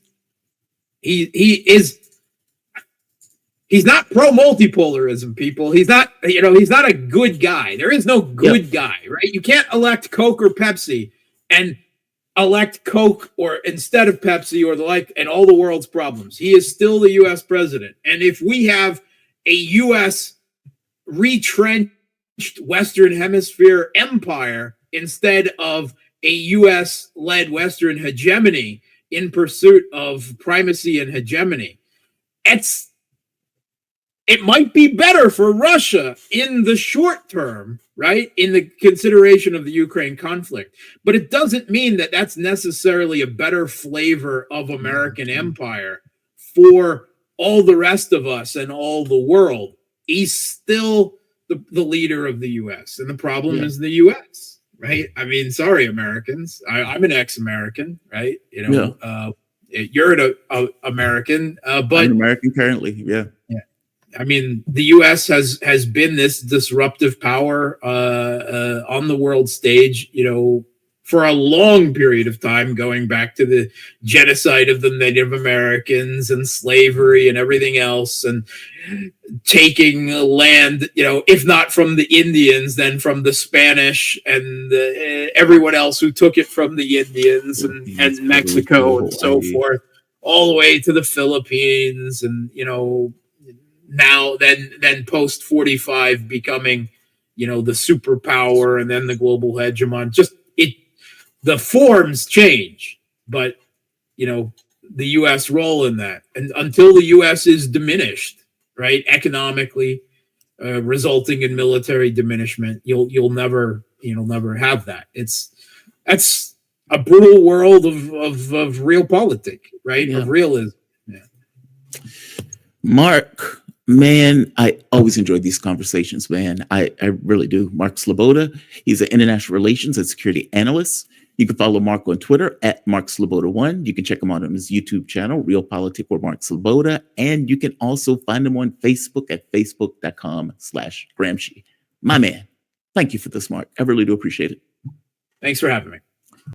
Speaker 2: not pro-multipolarism, people. He's not a good guy. There is no good guy, right? You can't elect Coke or Pepsi and elect Coke or instead of Pepsi or the like and all the world's problems. He is still the U.S. president. And if we have a U.S. retrenched Western Hemisphere empire instead of a U.S.-led Western hegemony in pursuit of primacy and hegemony, it might be better for Russia in the short term, right? In the consideration of the Ukraine conflict. But it doesn't mean that that's necessarily a better flavor of American empire for all the rest of us and all the world. He's still the leader of the U.S. And the problem is the U.S., right? I mean, sorry, Americans. I'm an ex-American, right? You're an American, but
Speaker 1: I'm an American currently, yeah.
Speaker 2: I mean, the U.S. has been this disruptive power on the world stage, for a long period of time, going back to the genocide of the Native Americans and slavery and everything else, and taking land, if not from the Indians, then from the Spanish and everyone else who took it from the Indians and Mexico and so forth, all the way to the Philippines and, now then post 45 becoming, the superpower and then the global hegemon. The forms change, but the U.S. role in that, and until the U.S. is diminished, right, economically, resulting in military diminishment, you'll never have that. That's a brutal world of real politic, right? Of realism. Yeah.
Speaker 1: Mark, man, I always enjoy these conversations, man. I really do. Mark Sleboda, he's an international relations and security analyst. You can follow Mark on Twitter at Mark Sleboda1. You can check him out on his YouTube channel, Real Politic with Mark Sleboda. And you can also find him on Facebook at facebook.com/Gramsci. My man, thank you for this, Mark. I really do appreciate it.
Speaker 2: Thanks for having me.